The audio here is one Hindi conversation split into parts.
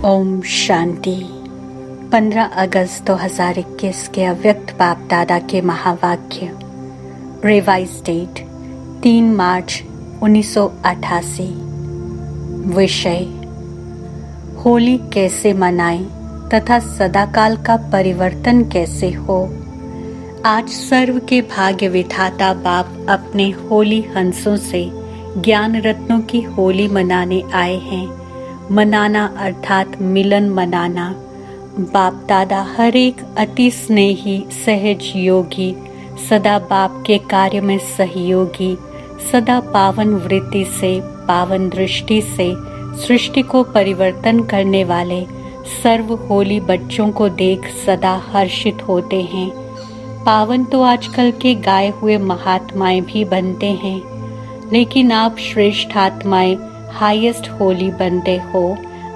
ओम शांति। 15 अगस्त 2021 के अव्यक्त बाप दादा के महावाक्य। रिवाइज डेट 3 मार्च 1988। विषय होली कैसे मनाएं तथा सदाकाल का परिवर्तन कैसे हो। आज सर्व के भाग्य विधाता बाप अपने होली हंसों से ज्ञान रत्नों की होली मनाने आए हैं। मनाना अर्थात मिलन मनाना। बाप दादा हर एक अति स्नेही सहज योगी, सदा बाप के कार्य में सहयोगी, सदा पावन वृत्ति से पावन दृष्टि से सृष्टि को परिवर्तन करने वाले सर्व होली बच्चों को देख सदा हर्षित होते हैं। पावन तो आजकल के गाए हुए महात्माएं भी बनते हैं, लेकिन आप श्रेष्ठ आत्माएं हाईएस्ट होली बनते हो,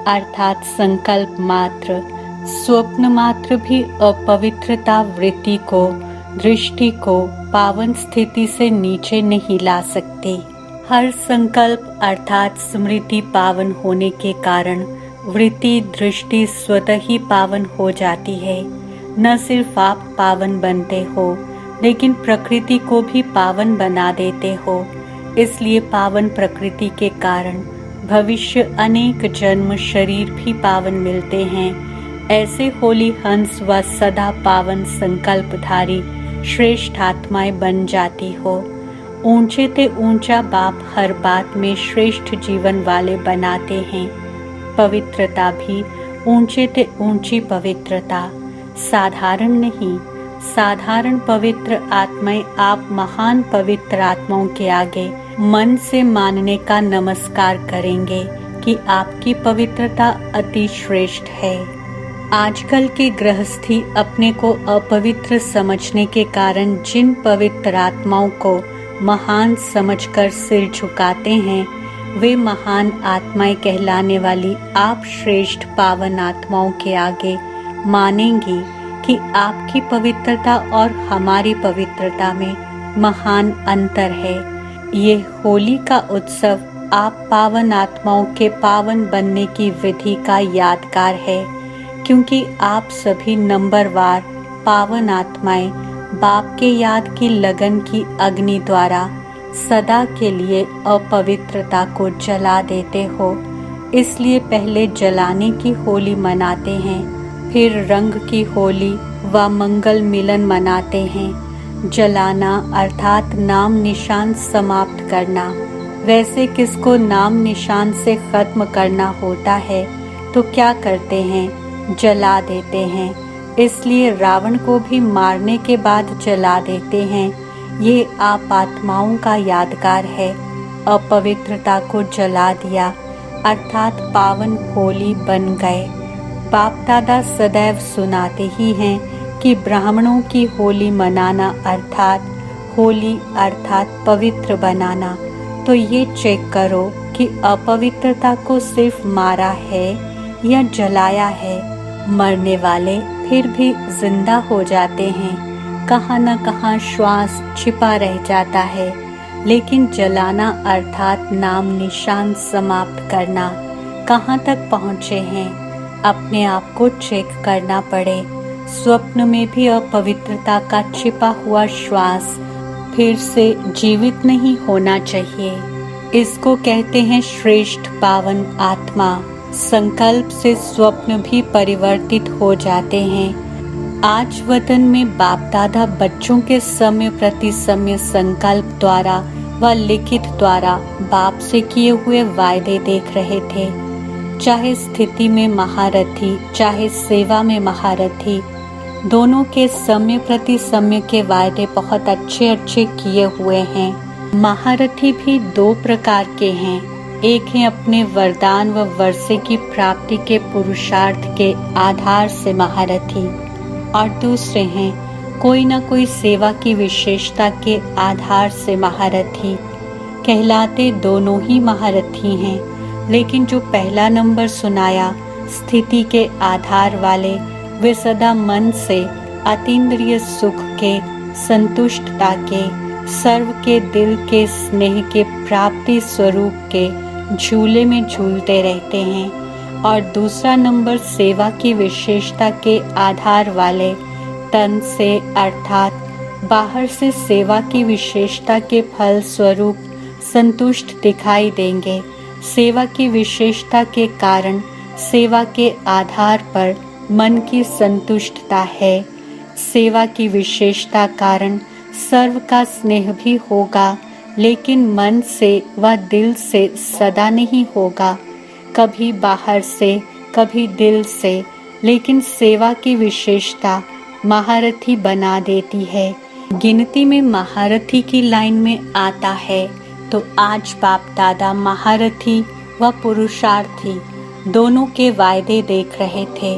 अर्थात संकल्प मात्र स्वप्न मात्र भी अपवित्रता वृत्ति को दृष्टि को पावन स्थिति से नीचे नहीं ला सकते। हर संकल्प अर्थात स्मृति पावन होने के कारण वृत्ति दृष्टि स्वतः ही पावन हो जाती है। न सिर्फ आप पावन बनते हो, लेकिन प्रकृति को भी पावन बना देते हो। इसलिए पावन प्रकृति के कारण भविष्य अनेक जन्म शरीर भी पावन मिलते हैं। ऐसे होली हंस व सदा पावन संकल्पधारी श्रेष्ठ आत्माएं बन जाती हो। ऊंचे ते ऊंचा बाप हर बात में श्रेष्ठ जीवन वाले बनाते हैं। पवित्रता भी ऊंचे ते ऊंची पवित्रता, साधारण नहीं, साधारण पवित्र आत्माएं आप महान पवित्र आत्माओं के आगे मन से मानने का नमस्कार करेंगे कि आपकी पवित्रता अति श्रेष्ठ है। आजकल के गृहस्थी अपने को अपवित्र समझने के कारण जिन पवित्र आत्माओं को महान समझकर सिर झुकाते हैं, वे महान आत्माएं कहलाने वाली आप श्रेष्ठ पावन आत्माओं के आगे मानेंगी कि आपकी पवित्रता और हमारी पवित्रता में महान अंतर है। ये होली का उत्सव आप पावन आत्माओं के पावन बनने की विधि का यादगार है, क्योंकि आप सभी नंबरवार पावन आत्माएं बाप के याद की लगन की अग्नि द्वारा सदा के लिए अपवित्रता को जला देते हो। इसलिए पहले जलाने की होली मनाते हैं, फिर रंग की होली व मंगल मिलन मनाते हैं। जलाना अर्थात नाम निशान समाप्त करना। वैसे किसको नाम निशान से खत्म करना होता है तो क्या करते हैं, जला देते हैं। इसलिए रावण को भी मारने के बाद जला देते हैं। ये आप आत्माओं का यादगार है। अपवित्रता को जला दिया अर्थात पावन होली बन गए। बाप दादा सदैव सुनाते ही हैं कि ब्राह्मणों की होली मनाना अर्थात होली अर्थात पवित्र बनाना। तो ये चेक करो कि अपवित्रता को सिर्फ मारा है या जलाया है। मरने वाले फिर भी जिंदा हो जाते हैं, कहाँ न कहाँ श्वास छिपा रह जाता है। लेकिन जलाना अर्थात नाम निशान समाप्त करना कहाँ तक पहुँचे हैं, अपने आप को चेक करना पड़े। स्वप्न में भी अपवित्रता का छिपा हुआ श्वास फिर से जीवित नहीं होना चाहिए। इसको कहते हैं श्रेष्ठ पावन आत्मा। संकल्प से स्वप्न भी परिवर्तित हो जाते हैं। आज वतन में बाप दादा बच्चों के समय प्रति समय संकल्प द्वारा व लिखित द्वारा बाप से किए हुए वायदे देख रहे थे। चाहे स्थिति में महारथी, चाहे सेवा में महारथी, दोनों के समय प्रति समय के वायदे बहुत अच्छे अच्छे किए हुए हैं। महारथी भी दो प्रकार के हैं। एक है अपने वरदान व वर्षे की प्राप्ति के पुरुषार्थ के आधार से महारथी, और दूसरे हैं कोई न कोई सेवा की विशेषता के आधार से महारथी। कहलाते दोनों ही महारथी हैं, लेकिन जो पहला नंबर सुनाया स्थिति के आधार वाले, वे सदा मन से अतीन्द्रिय सुख के, संतुष्टता के, सर्व के दिल के स्नेह के प्राप्ति स्वरूप के झूले में झूलते रहते हैं। और दूसरा नंबर सेवा की विशेषता के आधार वाले, तन से अर्थात बाहर से सेवा की विशेषता के फल स्वरूप संतुष्ट दिखाई देंगे। सेवा की विशेषता के कारण सेवा के आधार पर मन की संतुष्टता है। सेवा की विशेषता कारण सर्व का स्नेह भी होगा, लेकिन मन से व दिल से सदा नहीं होगा, कभी बाहर से कभी दिल से। लेकिन सेवा की विशेषता महारथी बना देती है। गिनती में महारथी की लाइन में आता है तो आज बाप दादा महारथी व पुरुषार्थी दोनों के वायदे देख रहे थे।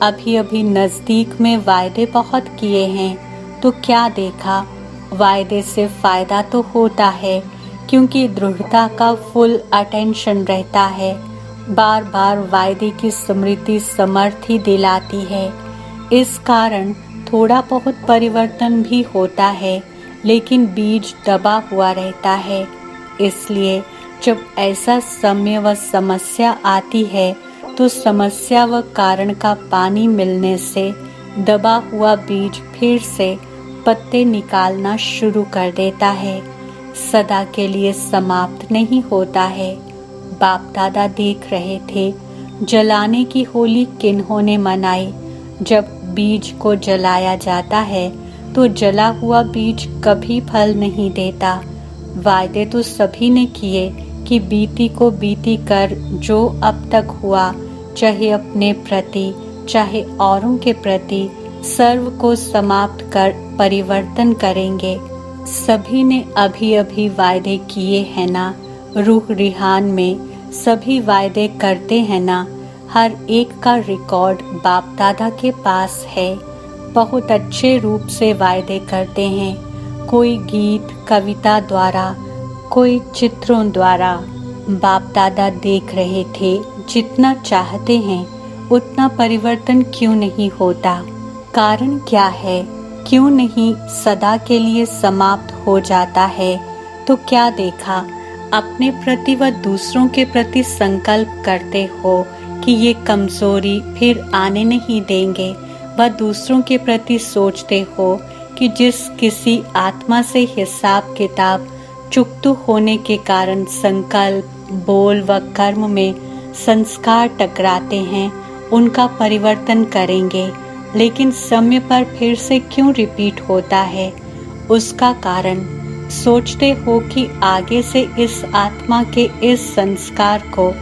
अभी अभी नज़दीक में वायदे बहुत किए हैं तो क्या देखा, वायदे से फ़ायदा तो होता है, क्योंकि दृढ़ता का फुल अटेंशन रहता है। बार बार वायदे की स्मृति समर्थी दिलाती है। इस कारण थोड़ा बहुत परिवर्तन भी होता है, लेकिन बीज दबा हुआ रहता है। इसलिए जब ऐसा समय व समस्या आती है तो समस्या व कारण का पानी मिलने से दबा हुआ बीज फिर से पत्ते निकालना शुरू कर देता है, सदा के लिए समाप्त नहीं होता है। बाप दादा देख रहे थे जलाने की होली किन्होंने मनाई। जब बीज को जलाया जाता है तो जला हुआ बीज कभी फल नहीं देता। वायदे तो सभी ने किए कि बीती को बीती कर जो अब तक हुआ, चाहे अपने प्रति चाहे औरों के प्रति, सर्व को समाप्त कर परिवर्तन करेंगे। सभी ने अभी अभी वायदे किए हैं ना। रूह रिहान में सभी वायदे करते हैं ना। हर एक का रिकॉर्ड बाप दादा के पास है। बहुत अच्छे रूप से वायदे करते हैं, कोई गीत कविता द्वारा, कोई चित्रों द्वारा। बाप दादा देख रहे थे जितना चाहते हैं उतना परिवर्तन क्यों नहीं होता, कारण क्या है, क्यों नहीं सदा के लिए समाप्त हो जाता है। तो क्या देखा, अपने प्रति व दूसरों के प्रति संकल्प करते हो कि ये कमजोरी फिर आने नहीं देंगे, व दूसरों के प्रति सोचते हो कि जिस किसी आत्मा से हिसाब किताब चुकतू होने के कारण संकल्प, बोल व कर्म में संस्कार टकराते हैं, उनका परिवर्तन करेंगे, लेकिन समय पर फिर से क्यों रिपीट होता है। उसका कारण सोचते हो कि आगे से इस आत्मा के इस संस्कार को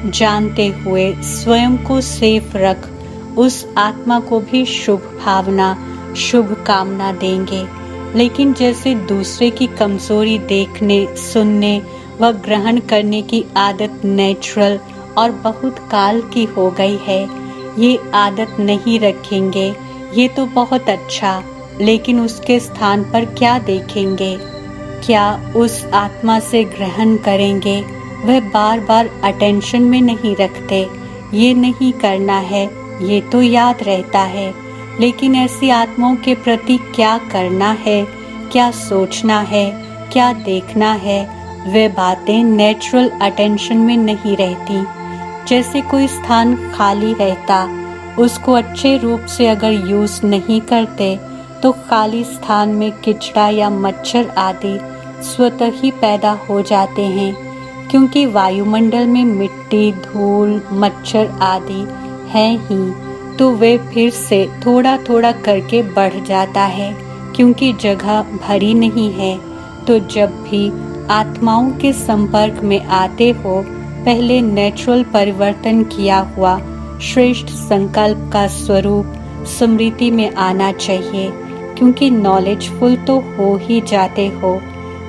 जानते हुए स्वयं को सेफ रख उस आत्मा को भी शुभ भावना, शुभ कामना देंगे। लेकिन जैसे दूसरे की कमजोरी देखने, सुनने व ग्रहण करने की आदत नेचुरल और बहुत काल की हो गई है, ये आदत नहीं रखेंगे, ये तो बहुत अच्छा, लेकिन उसके स्थान पर क्या देखेंगे, क्या उस आत्मा से ग्रहण करेंगे। वह बार बार अटेंशन में नहीं रखते, ये नहीं करना है, ये तो याद रहता है, लेकिन ऐसी आत्माओं के प्रति क्या करना है, क्या सोचना है, क्या देखना है, वे बातें नेचुरल अटेंशन में नहीं रहती। जैसे कोई स्थान खाली रहता, उसको अच्छे रूप से अगर यूज नहीं करते तो खाली स्थान में कीचड़ा या मच्छर आदि स्वतः ही पैदा हो जाते हैं, क्योंकि वायुमंडल में मिट्टी, धूल, मच्छर आदि हैं ही, तो वे फिर से थोड़ा थोड़ा करके बढ़ जाता है, क्योंकि जगह भरी नहीं है। तो जब भी आत्माओं के संपर्क में आते हो, पहले नेचुरल परिवर्तन किया हुआ श्रेष्ठ संकल्प का स्वरूप स्मृति में आना चाहिए, क्योंकि नॉलेजफुल तो हो ही जाते हो।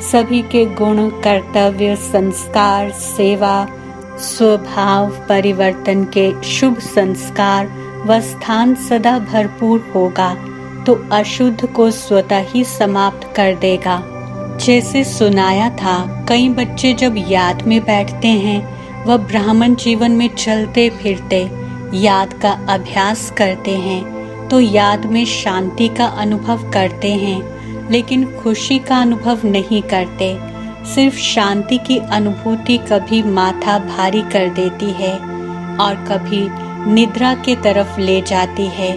सभी के गुण, कर्तव्य, संस्कार, सेवा, स्वभाव परिवर्तन के शुभ संस्कार व स्थान सदा भरपूर होगा, तो अशुद्ध को स्वतः ही समाप्त कर देगा। जैसे सुनाया था, कई बच्चे जब याद में बैठते हैं वह ब्राह्मण जीवन में चलते फिरते याद का अभ्यास करते हैं तो याद में शांति का अनुभव करते हैं, लेकिन खुशी का अनुभव नहीं करते। सिर्फ शांति की अनुभूति कभी माथा भारी कर देती है और कभी निद्रा के तरफ ले जाती है।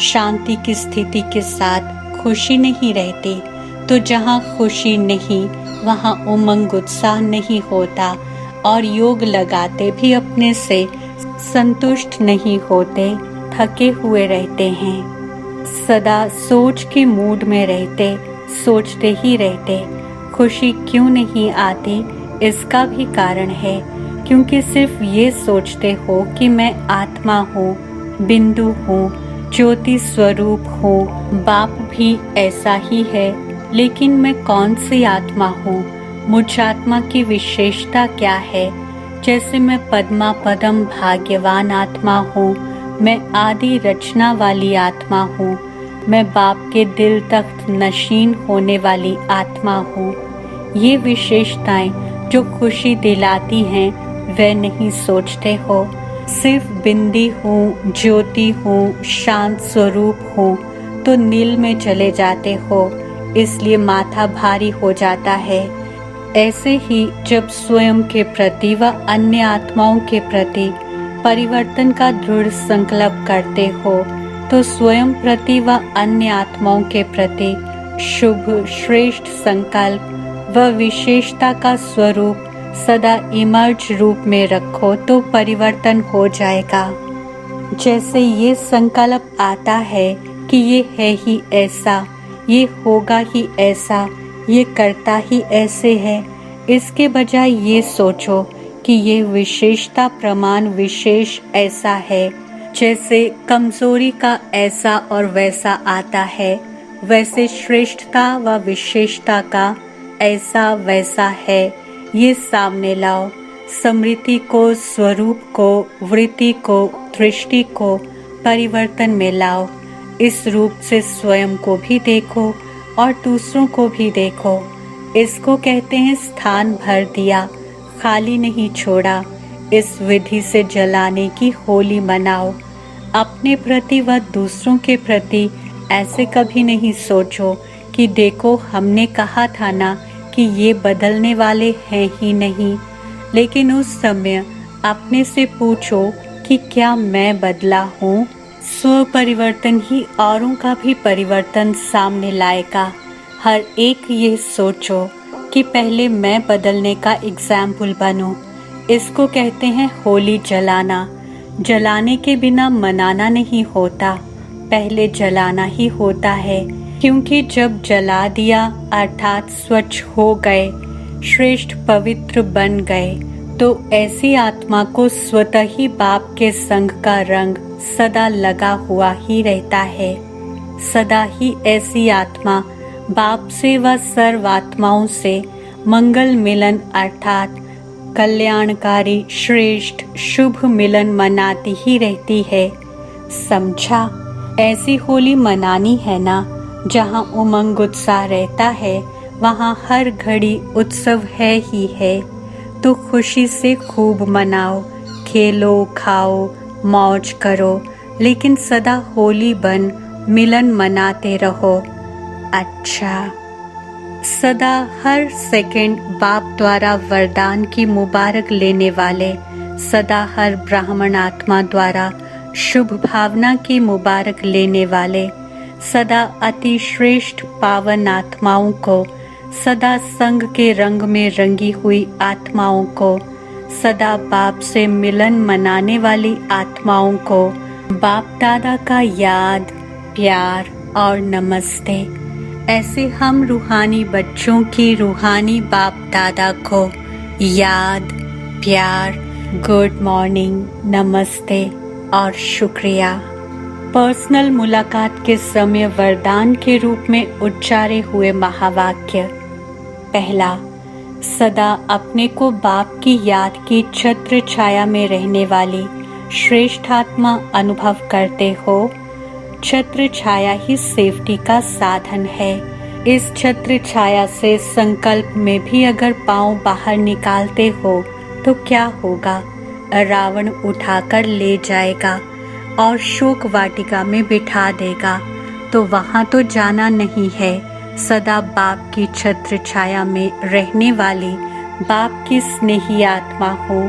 शांति की स्थिति के साथ खुशी नहीं रहती, तो जहाँ खुशी नहीं वहाँ उमंग उत्साह नहीं होता और योग लगाते भी अपने से संतुष्ट नहीं होते, थके हुए रहते हैं। सदा सोच के मूड में रहते, सोचते ही रहते। खुशी क्यों नहीं आती, इसका भी कारण है क्योंकि सिर्फ ये सोचते हो कि मैं आत्मा हूँ, बिंदु हूँ, ज्योति स्वरूप हूँ। बाप भी ऐसा ही है, लेकिन मैं कौन सी आत्मा हूँ, मुझ आत्मा की विशेषता क्या है। जैसे मैं पद्मा पदम भाग्यवान आत्मा हूँ, मैं आदि रचना वाली आत्मा हूँ, मैं बाप के दिल तक नशीन होने वाली आत्मा हूँ। ये विशेषताएं जो खुशी दिलाती हैं वह नहीं सोचते हो। सिर्फ बिंदी हूँ, ज्योति हूँ, शांत स्वरूप हूँ तो नील में चले जाते हो, इसलिए माथा भारी हो जाता है। ऐसे ही जब स्वयं के प्रति व अन्य आत्माओं के प्रति परिवर्तन का दृढ़ संकल्प करते हो तो स्वयं प्रति व अन्य आत्माओं के प्रति शुभ श्रेष्ठ संकल्प व विशेषता का स्वरूप सदा इमर्ज रूप में रखो तो परिवर्तन हो जाएगा। जैसे ये संकल्प आता है कि ये है ही ऐसा, ये होगा ही ऐसा, ये करता ही ऐसे है, इसके बजाय ये सोचो कि ये विशेषता प्रमाण विशेष ऐसा है। जैसे कमजोरी का ऐसा और वैसा आता है, वैसे श्रेष्ठता व विशेषता का ऐसा वैसा है, ये सामने लाओ। स्मृति को, स्वरूप को, वृत्ति को, दृष्टि को परिवर्तन में लाओ। इस रूप से स्वयं को भी देखो और दूसरों को भी देखो। इसको कहते हैं स्थान भर दिया, खाली नहीं छोड़ा। इस विधि से जलाने की होली मनाओ। अपने प्रति व दूसरों के प्रति ऐसे कभी नहीं सोचो कि देखो हमने कहा था ना कि ये बदलने वाले हैं ही नहीं, लेकिन उस समय अपने से पूछो कि क्या मैं बदला हूँ। स्व परिवर्तन ही औरों का भी परिवर्तन सामने लाएगा। हर एक ये सोचो कि पहले मैं बदलने का एग्जाम्पल बनूं। इसको कहते हैं होली जलाना। जलाने के बिना मनाना नहीं होता, पहले जलाना ही होता है, क्योंकि जब जला दिया अर्थात स्वच्छ हो गए, श्रेष्ठ पवित्र बन गए, तो ऐसी आत्मा को स्वतः ही बाप के संग का रंग सदा लगा हुआ ही रहता है। सदा ही ऐसी आत्मा बाप से व सर्वात्माओं से मंगल मिलन अर्थात कल्याणकारी श्रेष्ठ शुभ मिलन मनाती ही रहती है। समझा? ऐसी होली मनानी है ना, जहाँ उमंग उत्साह रहता है वहाँ हर घड़ी उत्सव है ही है। तो खुशी से खूब मनाओ, खेलो, खाओ, मौज करो, लेकिन सदा होली बन मिलन मनाते रहो। अच्छा, सदा हर सेकंड बाप द्वारा वरदान की मुबारक लेने वाले, सदा हर ब्राह्मण आत्मा द्वारा शुभ भावना की मुबारक लेने वाले, सदा अति श्रेष्ठ पावन आत्माओं को, सदा संग के रंग में रंगी हुई आत्माओं को, सदा बाप से मिलन मनाने वाली आत्माओं को बाप दादा का याद, प्यार और नमस्ते। ऐसे हम रूहानी बच्चों की रूहानी बाप दादा को याद, प्यार, गुड मॉर्निंग, नमस्ते और शुक्रिया। पर्सनल मुलाकात के समय वरदान के रूप में उच्चारे हुए महावाक्य। पहला, सदा अपने को बाप की याद की छत्र छाया में रहने वाली श्रेष्ठ आत्मा अनुभव करते हो। छत्र छाया ही सेफ्टी का साधन है। इस छत्र छाया से संकल्प में भी अगर पांव बाहर निकालते हो तो क्या होगा? रावण उठाकर ले जाएगा और शोक वाटिका में बिठा देगा। तो वहां तो जाना नहीं है। सदा बाप की छत्र छाया में रहने वाली बाप की स्नेही आत्मा हो।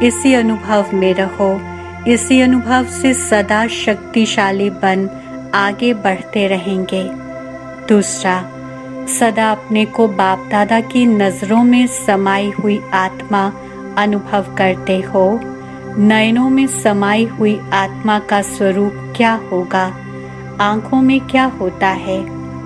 इसी अनुभव में रहो। इसी अनुभव से सदा शक्तिशाली बन आगे बढ़ते रहेंगे। दूसरा, सदा अपने को बाप दादा की नजरों में समाई हुई आत्मा अनुभव करते हो। नयनों में समाई हुई आत्मा का स्वरूप क्या होगा? आंखों में क्या होता है?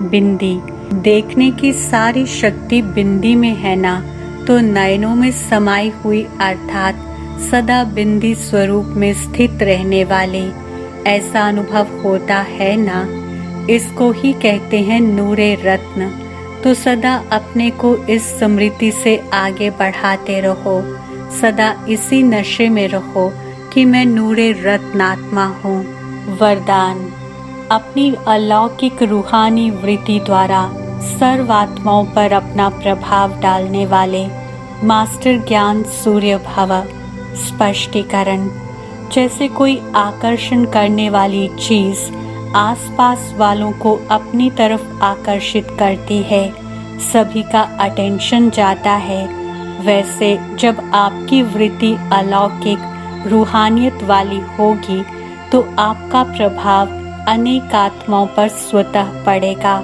बिंदी। देखने की सारी शक्ति बिंदी में है ना, तो नयनों में समाई हुई अर्थात सदा बिंदी स्वरूप में स्थित रहने वाले ऐसा अनुभव होता है ना। इसको ही कहते हैं नूरे रत्न। तो सदा अपने को इस स्मृति से आगे बढ़ाते रहो। सदा इसी नशे में रहो कि मैं नूरे रत्नात्मा हूँ। वरदान, अपनी अलौकिक रूहानी वृत्ति द्वारा सर्वात्माओं पर अपना प्रभाव डालने वाले मास्टर ज्ञान सूर्य भव। स्पष्टीकरण, जैसे कोई आकर्षण करने वाली चीज आसपास वालों को अपनी तरफ आकर्षित करती है, सभी का अटेंशन जाता है, वैसे जब आपकी वृत्ति अलौकिक रूहानियत वाली होगी तो आपका प्रभाव अनेक आत्माओं पर स्वतः पड़ेगा।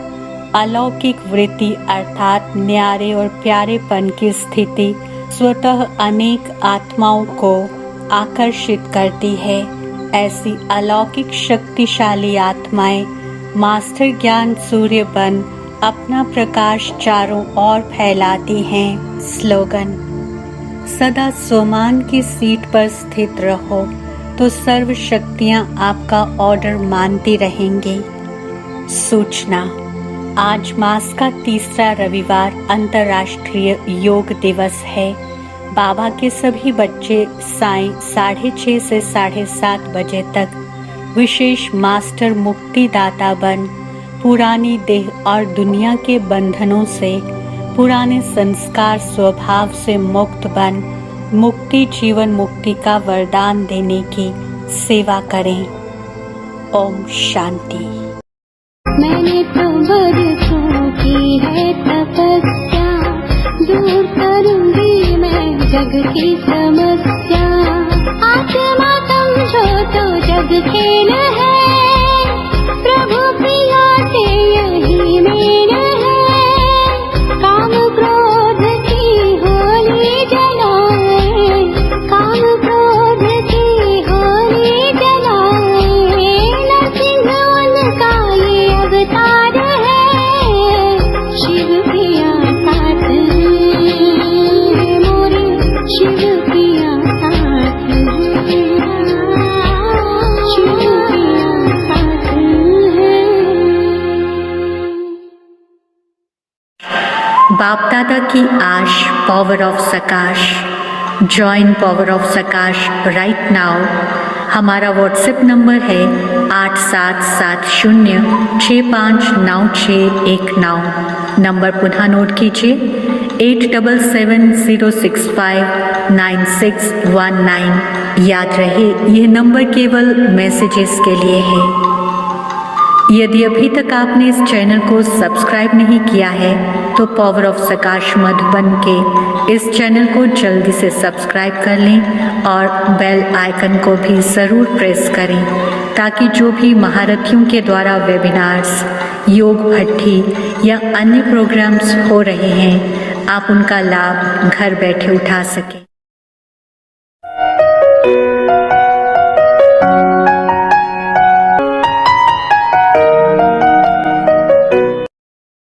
अलौकिक वृत्ति अर्थात न्यारे और प्यारेपन की स्थिति स्वतः अनेक आत्माओं को आकर्षित करती है। ऐसी अलौकिक शक्तिशाली आत्माएं मास्टर ज्ञान सूर्य बन अपना प्रकाश चारों ओर फैलाती हैं। स्लोगन, सदा स्वमान की सीट पर स्थित रहो तो सर्व शक्तियां आपका ऑर्डर मानती रहेंगी। सूचना, आज मास का तीसरा रविवार अंतर्राष्ट्रीय योग दिवस है। बाबा के सभी बच्चे सायं 6:30 से 7:30 बजे तक विशेष मास्टर मुक्तिदाता बन पुरानी देह और दुनिया के बंधनों से, पुराने संस्कार स्वभाव से मुक्त बन मुक्ति जीवन मुक्ति का वरदान देने की सेवा करें। ओम शांति। मैंने तो बरसों की है तपस्या, दूर करूंगी मैं जग की समस्या। आत्मा समझो तो जग खेल है, प्रभु प्रिया के यही मेल है। काम क्रोध की होली जलाए, काम क्रोध की होली जलाए। नरसिंह उनका ये अवतार है, शिव प्रिया साथ है मोरे, शिव प्रिया साथ है, शिव प्रिया साथ है। बाप दादा की आश, power of सकाश। Join power of सकाश right now. हमारा व्हाट्सएप नंबर है 8770659619। नंबर पुनः नोट कीजिए 8770659619। याद रहे यह नंबर केवल मैसेजेस के लिए है। यदि अभी तक आपने इस चैनल को सब्सक्राइब नहीं किया है तो पावर ऑफ सकाश मधुबन के इस चैनल को जल्दी से सब्सक्राइब कर लें और बेल आइकन को भी ज़रूर प्रेस करें ताकि जो भी महारथियों के द्वारा वेबिनार्स, योग भट्ठी या अन्य प्रोग्राम्स हो रहे हैं आप उनका लाभ घर बैठे उठा सकें।